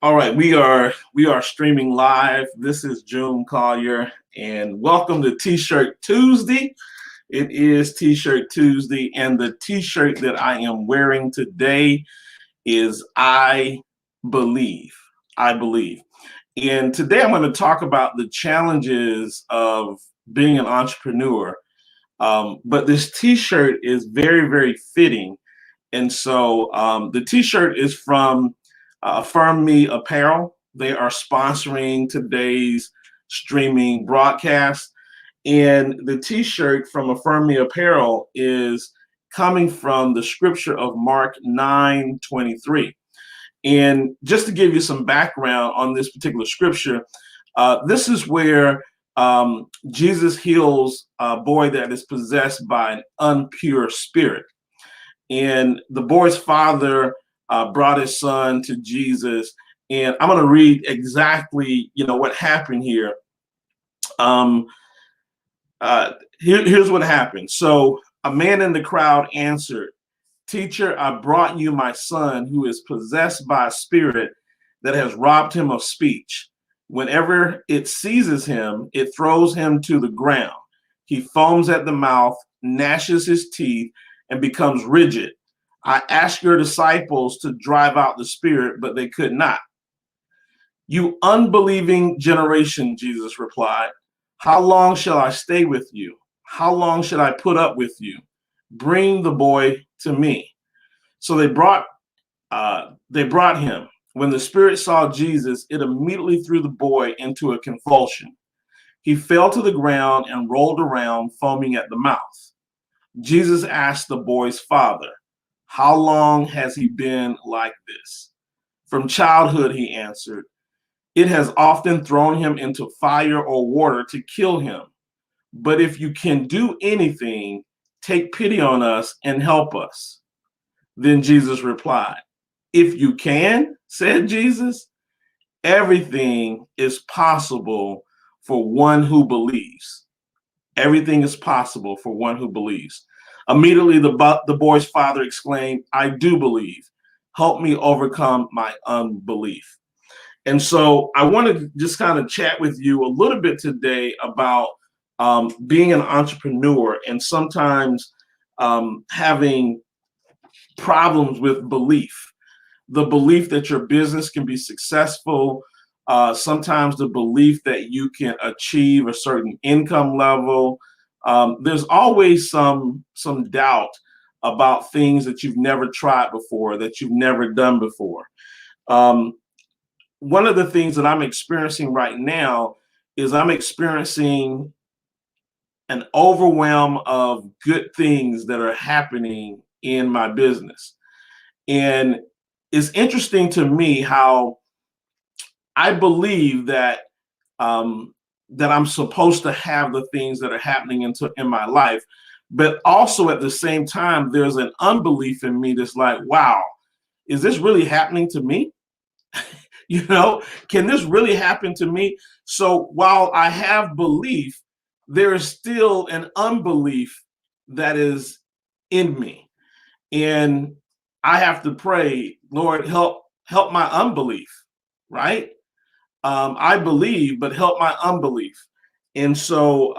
All right, we are streaming live. This is June Collier, and welcome to T-Shirt Tuesday. It is T-Shirt Tuesday, and the T-shirt that I am wearing today is "I Believe." I believe. And today I'm going to talk about the challenges of being an entrepreneur. But this T-shirt is very, very fitting, and so the T-shirt is from Affirm Me Apparel. They are sponsoring today's streaming broadcast. And the T-shirt from Affirm Me Apparel is coming from the scripture of Mark 9:23. And just to give you some background on this particular scripture, this is where Jesus heals a boy that is possessed by an impure spirit. And the boy's father brought his son to Jesus. And I'm going to read exactly, what happened here. Um, here's what happened. So a man in the crowd answered, "Teacher, I brought you my son who is possessed by a spirit that has robbed him of speech. Whenever it seizes him, it throws him to the ground. He foams at the mouth, gnashes his teeth, and becomes rigid. I asked your disciples to drive out the spirit, but they could not." "You unbelieving generation," Jesus replied, "how long shall I stay with you? How long should I put up with you? Bring the boy to me." So they brought him. When the spirit saw Jesus, it immediately threw the boy into a convulsion. He fell to the ground and rolled around, foaming at the mouth. Jesus asked the boy's father, "How long has he been like this?" "From childhood," he answered. "It has often thrown him into fire or water to kill him. But if you can do anything, take pity on us and help us." Then Jesus replied, "If you can," said Jesus, "everything is possible for one who believes." Everything is possible for one who believes. Immediately, the boy's father exclaimed, "I do believe. Help me overcome my unbelief." And so I want to just kind of chat with you a little bit today about being an entrepreneur and sometimes having problems with belief. The belief that your business can be successful, sometimes the belief that you can achieve a certain income level. There's always some doubt about things that you've never tried before, that you've never done before. Um, One of the things that I'm experiencing right now is I'm experiencing an overwhelm of good things that are happening in my business. And it's interesting to me how I believe that I'm supposed to have the things that are happening in my life, but also at the same time, there's an unbelief in me that's like, wow, is this really happening to me? Can this really happen to me? So while I have belief, there is still an unbelief that is in me. And I have to pray, Lord, help my unbelief, right? I believe, but help my unbelief. And so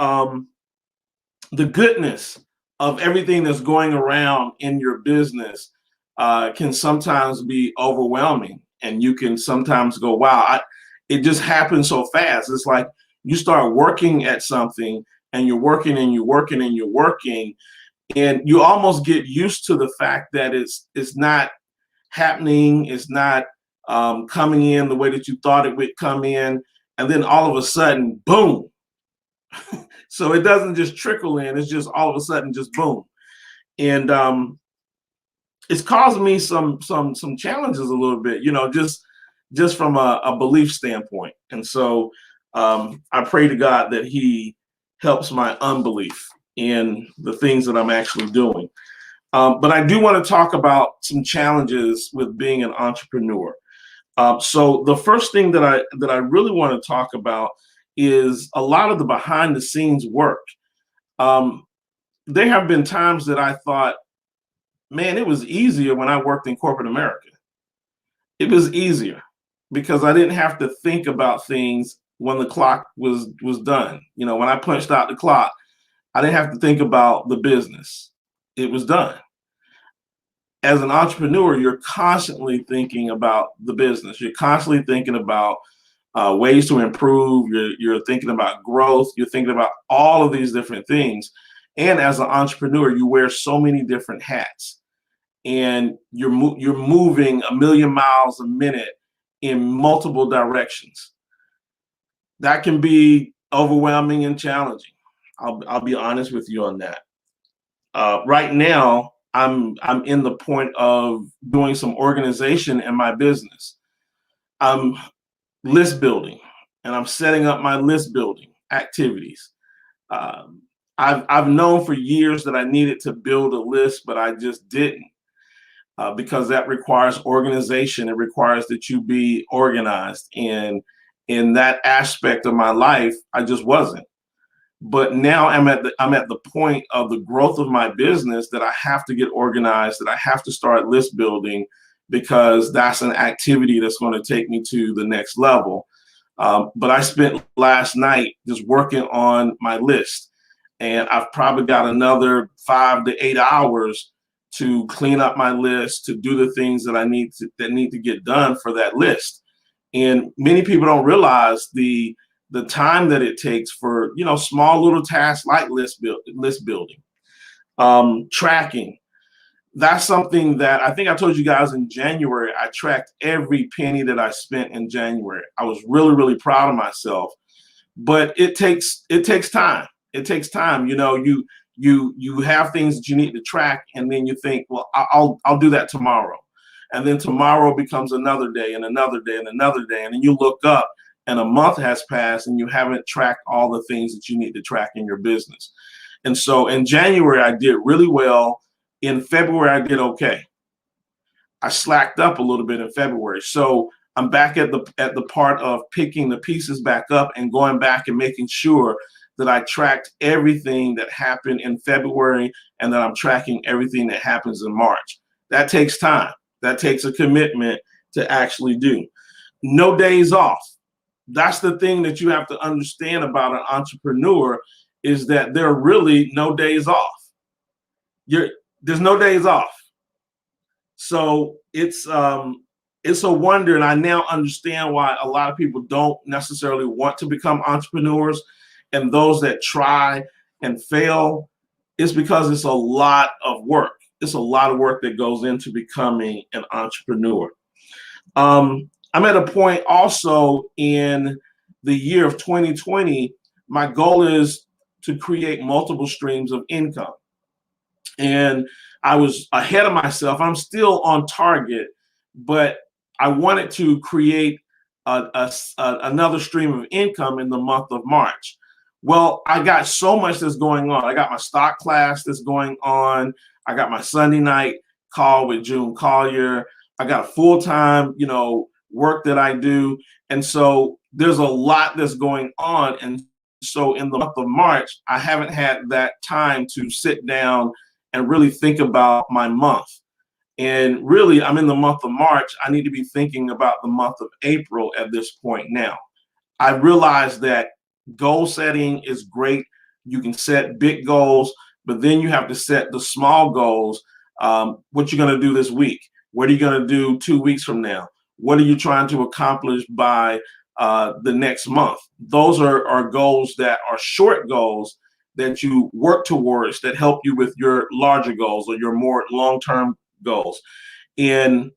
the goodness of everything that's going around in your business can sometimes be overwhelming. And you can sometimes go, wow, it just happens so fast. It's like you start working at something and you're working and you're working and you're working, and you almost get used to the fact that it's not happening, it's not coming in the way that you thought it would come in, and then all of a sudden, boom. So it doesn't just trickle in; it's just all of a sudden, just boom. And it's caused me some challenges a little bit, just from a belief standpoint. And so I pray to God that He helps my unbelief in the things that I'm actually doing. But I do want to talk about some challenges with being an entrepreneur. So the first thing that I really want to talk about is a lot of the behind the scenes work. Um, there have been times that I thought, man, it was easier when I worked in corporate America. It was easier. because I didn't have to think about things when the clock was done. You know, when I punched out the clock, I didn't have to think about the business. It was done. As an entrepreneur, you're constantly thinking about the business. You're constantly thinking about ways to improve. You're thinking about growth. You're thinking about all of these different things. And as an entrepreneur, you wear so many different hats, and you're moving a million miles a minute in multiple directions. That can be overwhelming and challenging. I'll be honest with you on that. Right now, I'm in the point of doing some organization in my business. I'm list building, and I'm setting up my list building activities. Um, I've known for years that I needed to build a list, but I just didn't, because that requires organization. It requires that you be organized, and in that aspect of my life, I just wasn't. But now I'm at the point of the growth of my business that I have to get organized, that I have to start list building, because that's an activity that's going to take me to the next level. But I spent last night just working on my list, and I've probably got another 5 to 8 hours to clean up my list, to do the things that need to get done for that list. And many people don't realize the time that it takes for, you know, small little tasks like list building, tracking. That's something that I think I told you guys in January. I tracked every penny that I spent in January. I was really, really proud of myself. But it takes time. It takes time. You know, you have things that you need to track, and then you think, well, I'll do that tomorrow. And then tomorrow becomes another day and another day and another day. And then you look up and a month has passed and you haven't tracked all the things that you need to track in your business. And so in January, I did really well. In February, I did okay. I slacked up a little bit in February. So I'm back at the part of picking the pieces back up and going back and making sure that I tracked everything that happened in February, and that I'm tracking everything that happens in March. That takes time. That takes a commitment to actually do. No days off. That's the thing that you have to understand about an entrepreneur, is that there are really no days off. There's no days off. So it's a wonder, and I now understand why a lot of people don't necessarily want to become entrepreneurs, and those that try and fail, it's because it's a lot of work. It's a lot of work that goes into becoming an entrepreneur. I'm at a point also in the year of 2020. My goal is to create multiple streams of income. And I was ahead of myself. I'm still on target, but I wanted to create another stream of income in the month of March. Well, I got so much that's going on. I got my stock class that's going on. I got my Sunday night call with June Collier. I got a full-time, work that I do. And so there's a lot that's going on. And so in the month of March, I haven't had that time to sit down and really think about my month. And really, I'm in the month of March. I need to be thinking about the month of April at this point now. I realize that goal setting is great. You can set big goals, but then you have to set the small goals. What you're going to do this week? What are you going to do 2 weeks from now? What are you trying to accomplish by the next month? Those are goals that are short goals that you work towards, that help you with your larger goals or your more long-term goals. And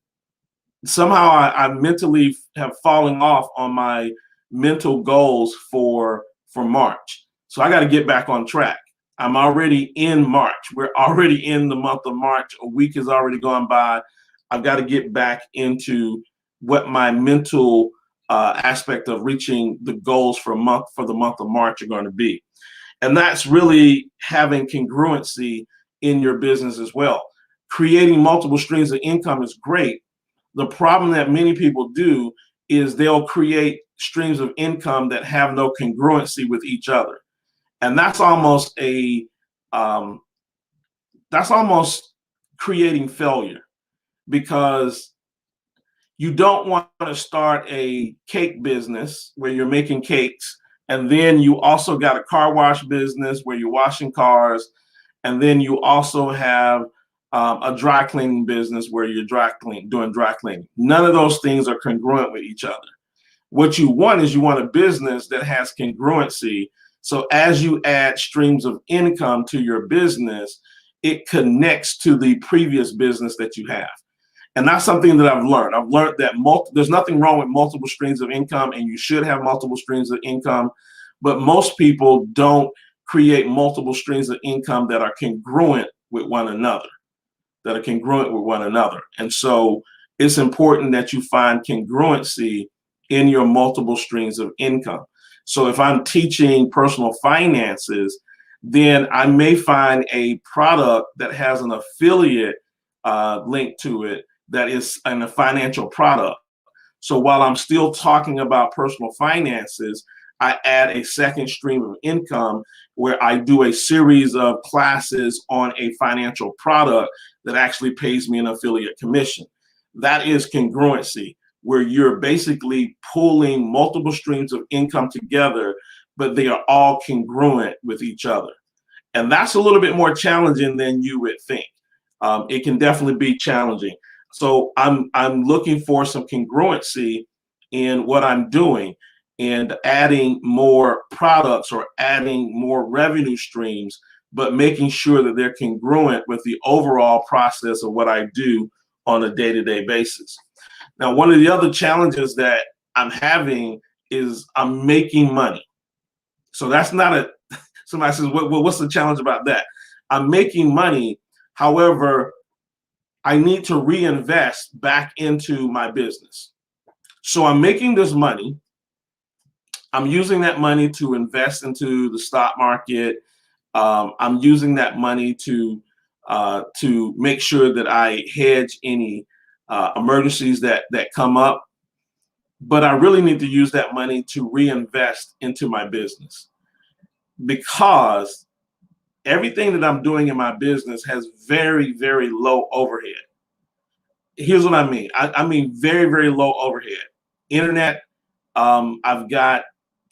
somehow I mentally have fallen off on my mental goals for March. So I got to get back on track. I'm already in March. We're already in the month of March. A week has already gone by. I've got to get back into what my mental aspect of reaching the goals for the month of March are going to be. And that's really having congruency in your business as well. Creating multiple streams of income is great. The problem that many people do is they'll create streams of income that have no congruency with each other. And that's almost creating failure, because You don't want to start a cake business where you're making cakes, and then you also got a car wash business where you're washing cars, and then you also have a dry cleaning business where you're doing dry cleaning. None of those things are congruent with each other. What you want is you want a business that has congruency. So as you add streams of income to your business, it connects to the previous business that you have. And that's something that I've learned. I've learned that there's nothing wrong with multiple streams of income, and you should have multiple streams of income. But most people don't create multiple streams of income that are congruent with one another, And so it's important that you find congruency in your multiple streams of income. So if I'm teaching personal finances, then I may find a product that has an affiliate link to it that is a financial product. So while I'm still talking about personal finances, I add a second stream of income where I do a series of classes on a financial product that actually pays me an affiliate commission. That is congruency, where you're basically pulling multiple streams of income together, but they are all congruent with each other. And that's a little bit more challenging than you would think. It can definitely be challenging. So I'm looking for some congruency in what I'm doing and adding more products or adding more revenue streams, but making sure that they're congruent with the overall process of what I do on a day-to-day basis. Now, one of the other challenges that I'm having is I'm making money. So that's not somebody says, well, what's the challenge about that? I'm making money. However, I need to reinvest back into my business. So I'm making this money. I'm using that money to invest into the stock market. I'm using that money to make sure that I hedge any emergencies that come up. But I really need to use that money to reinvest into my business, because everything that I'm doing in my business has very, very low overhead. Here's what I mean. I mean very, very low overhead. Internet, I've got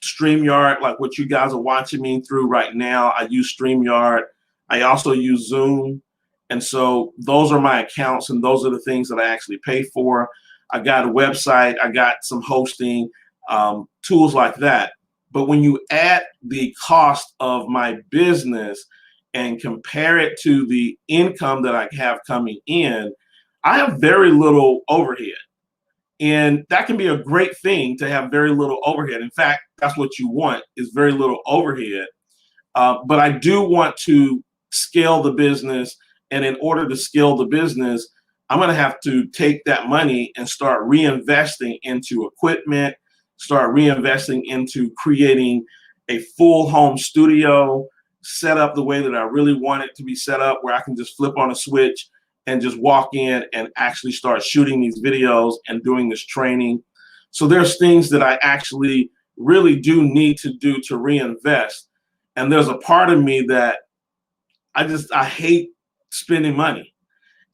StreamYard, like what you guys are watching me through right now. I use StreamYard. I also use Zoom. And so those are my accounts, and those are the things that I actually pay for. I got a website. I got some hosting, tools like that. But when you add the cost of my business and compare it to the income that I have coming in, I have very little overhead. And that can be a great thing, to have very little overhead. In fact, that's what you want, is very little overhead. But I do want to scale the business. And in order to scale the business, I'm going to have to take that money and start reinvesting into equipment, start reinvesting into creating a full home studio, set up the way that I really want it to be set up, where I can just flip on a switch and just walk in and actually start shooting these videos and doing this training. So there's things that I actually really do need to do to reinvest. And there's a part of me that I hate spending money.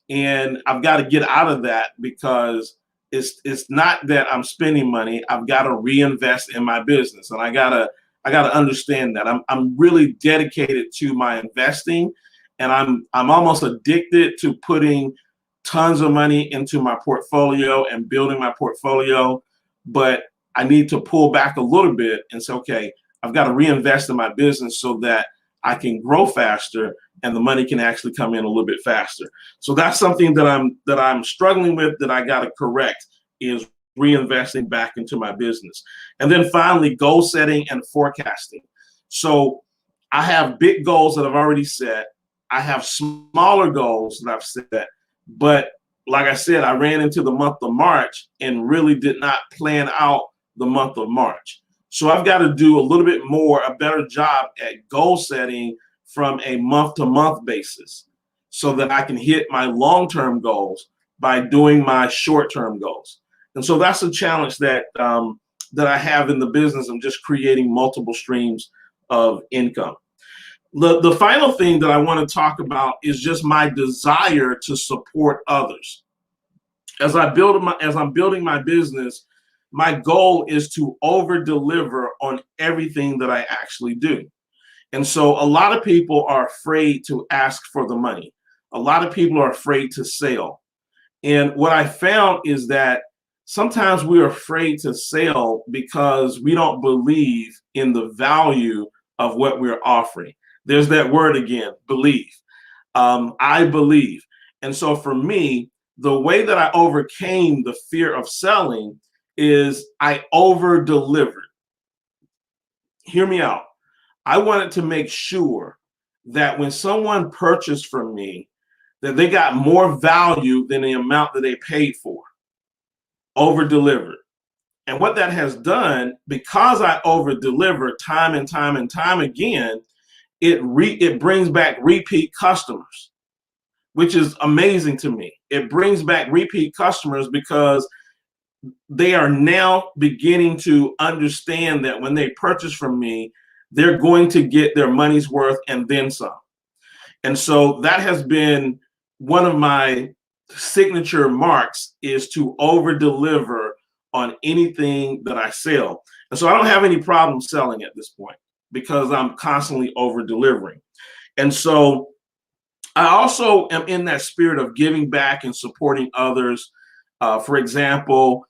And I've got to get out of that, because it's not that I'm spending money. I've got to reinvest in my business. And I gotta understand that. I'm really dedicated to my investing. And I'm almost addicted to putting tons of money into my portfolio and building my portfolio. But I need to pull back a little bit and say, okay, I've got to reinvest in my business so that I can grow faster and the money can actually come in a little bit faster. So that's something that I'm struggling with, that I got to correct, is reinvesting back into my business. And then finally, goal setting and forecasting. So I have big goals that I've already set. I have smaller goals that I've set, but like I said, I ran into the month of March and really did not plan out the month of March. So I've got to do a little bit more, a better job at goal setting from a month-to-month basis, so that I can hit my long-term goals by doing my short-term goals. And so that's a challenge that that I have in the business of just creating multiple streams of income. The final thing that I want to talk about is just my desire to support others. as I'm building my business, my goal is to over deliver on everything that I actually do. And so a lot of people are afraid to ask for the money. A lot of people are afraid to sell. And what I found is that sometimes we're afraid to sell because we don't believe in the value of what we're offering. There's that word again, believe. I believe. And so for me, the way that I overcame the fear of selling is I over delivered. Hear me out. I wanted to make sure that when someone purchased from me, that they got more value than the amount that they paid for. Over delivered. And what that has done, because I over deliver time and time and time again, it brings back repeat customers, which is amazing to me. It brings back repeat customers because they are now beginning to understand that when they purchase from me, they're going to get their money's worth and then some. And so that has been one of my signature marks, is to over deliver on anything that I sell. And so I don't have any problem selling at this point because I'm constantly over delivering. And so I also am in that spirit of giving back and supporting others. For example,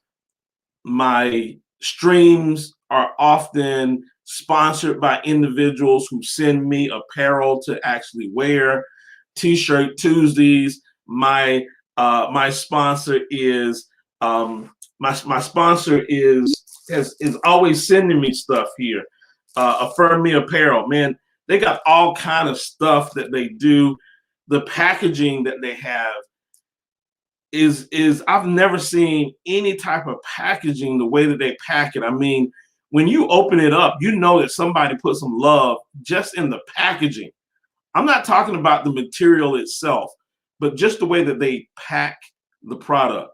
my streams are often sponsored by individuals who send me apparel to actually wear. T-shirt Tuesdays. My sponsor is my sponsor is always sending me stuff here. Affirm Me Apparel, man, they got all kind of stuff that they do. The packaging that they have is I've never seen any type of packaging the way that they pack it. I mean, when you open it up, you know that somebody put some love just in the packaging. I'm not talking about the material itself, but just the way that they pack the product.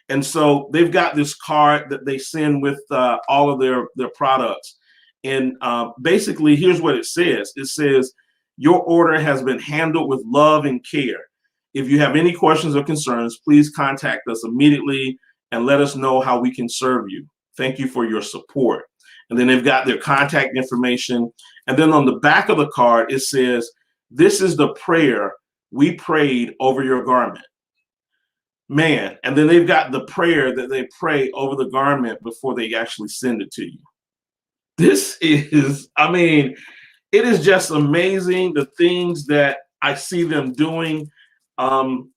And so they've got this card that they send with all of their products. And basically, here's what it says. It says, your order has been handled with love and care. If you have any questions or concerns, please contact us immediately and let us know how we can serve you. Thank you for your support. And then they've got their contact information. And then on the back of the card, it says, this is the prayer we prayed over your garment. Man, and then they've got the prayer that they pray over the garment before they actually send it to you. This is, I mean, it is just amazing the things that I see them doing. I'm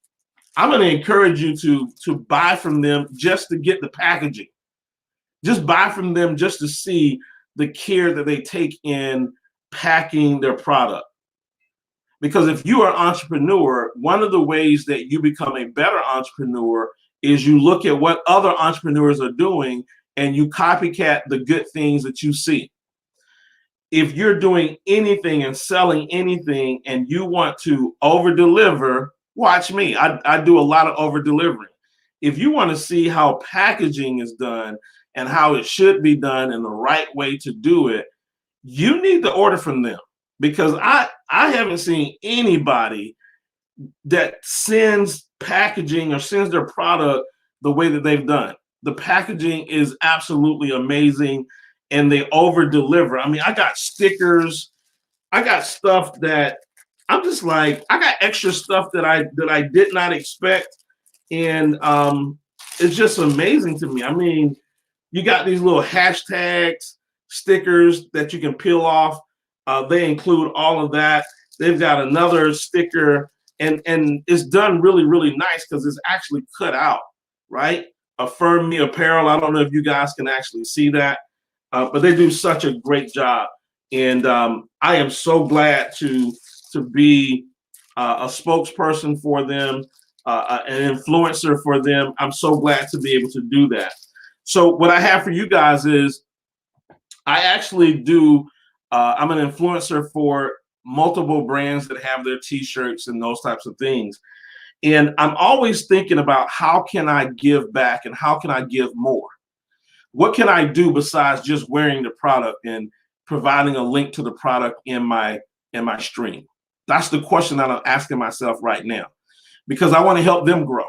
going to encourage you to buy from them just to get the packaging. Just buy from them just to see the care that they take in packing their product. Because if you are an entrepreneur, one of the ways that you become a better entrepreneur is you look at what other entrepreneurs are doing and you copycat the good things that you see. If you're doing anything and selling anything and you want to over deliver, watch me. I do a lot of over delivering. If you want to see how packaging is done and how it should be done and the right way to do it, you need to order from them, because I haven't seen anybody that sends packaging or sends their product the way that they've done. The packaging is absolutely amazing and they over deliver. I mean, I got stickers, I got stuff that I'm just like, I got extra stuff that I did not expect. And it's just amazing to me. I mean, you got these little hashtags, stickers that you can peel off. They include all of that. They've got another sticker, and it's done really, really nice because it's actually cut out, right? Affirm Me Apparel. I don't know if you guys can actually see that, but they do such a great job. And I am so glad to be a spokesperson for them, an influencer for them. I'm so glad to be able to do that. So what I have for you guys is I actually do, I'm an influencer for multiple brands that have their t-shirts and those types of things. And I'm always thinking about how can I give back and how can I give more? What can I do besides just wearing the product and providing a link to the product in my stream? That's the question that I'm asking myself right now, because I want to help them grow.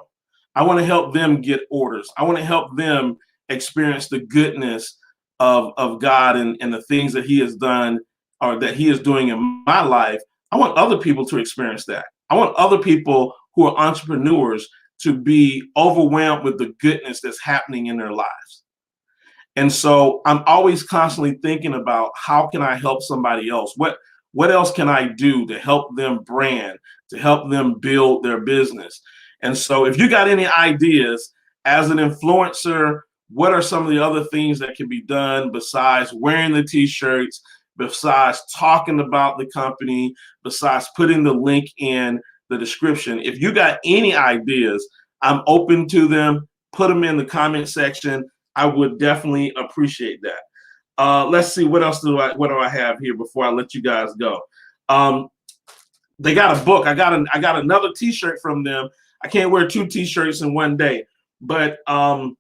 I want to help them get orders. I want to help them experience the goodness of God and the things that he has done or that he is doing in my life. I want other people to experience that. I want other people who are entrepreneurs to be overwhelmed with the goodness that's happening in their lives. And so I'm always constantly thinking about how can I help somebody else? What else can I do to help them brand, to help them build their business? And so if you got any ideas as an influencer, what are some of the other things that can be done besides wearing the t-shirts, besides talking about the company, besides putting the link in the description? If you got any ideas, I'm open to them. Put them in the comment section. I would definitely appreciate that. Let's see, what else do I have here before I let you guys go? They got a book. I got another t-shirt from them. I can't wear 2 t-shirts in one day, but I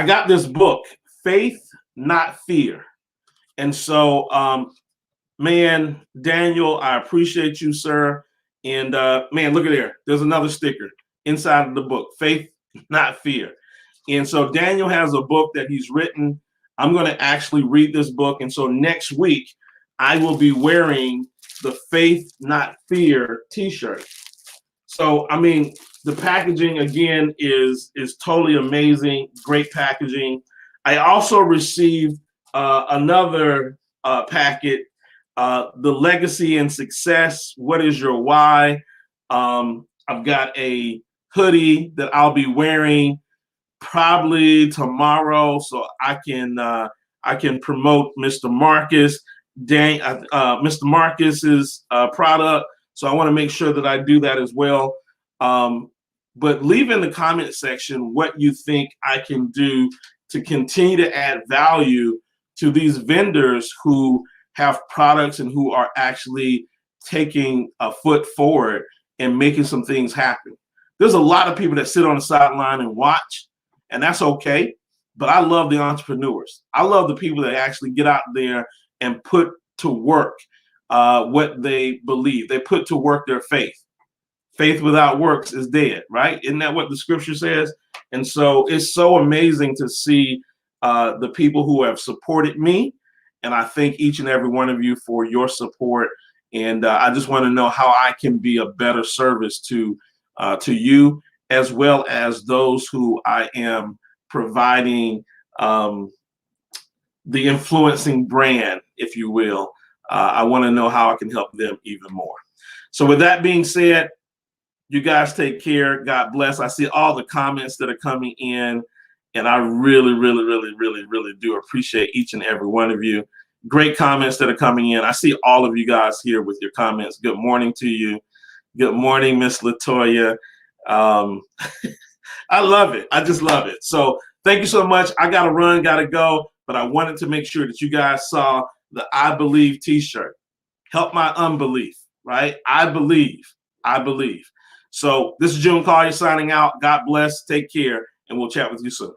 got this book, Faith Not Fear. And so man, Daniel, I appreciate you, sir. And man, look at there. There's another sticker inside of the book, Faith Not Fear. And so Daniel has a book that he's written. I'm going to actually read this book. And so next week, I will be wearing the Faith Not Fear t-shirt. So, I mean, the packaging, again, is totally amazing. Great packaging. I also received another packet, The Legacy and Success. What is your why? I've got a hoodie that I'll be wearing probably tomorrow, so I can promote Mr. Marcus, Mr. Marcus's product. So I want to make sure that I do that as well. But leave in the comment section what you think I can do to continue to add value to these vendors who have products and who are actually taking a foot forward and making some things happen. There's a lot of people that sit on the sideline and watch, and that's okay. But I love the entrepreneurs. I love the people that actually get out there and put to work what they believe. They put to work their faith. Faith without works is dead, right? Isn't that what the scripture says? And so it's so amazing to see the people who have supported me. And I thank each and every one of you for your support. And I just want to know how I can be a better service to you, as well as those who I am providing the influencing brand, if you will. I want to know how I can help them even more. So with that being said, you guys take care. God bless. I see all the comments that are coming in, and I really, really, really, really, really do appreciate each and every one of you. Great comments that are coming in. I see all of you guys here with your comments. Good morning to you. Good morning, Miss Latoya. I love it. I just love it. So thank you so much. I got to run, got to go, but I wanted to make sure that you guys saw the I Believe t-shirt. Help my unbelief, right? I believe. I believe. So this is June Collier signing out. God bless. Take care, and we'll chat with you soon.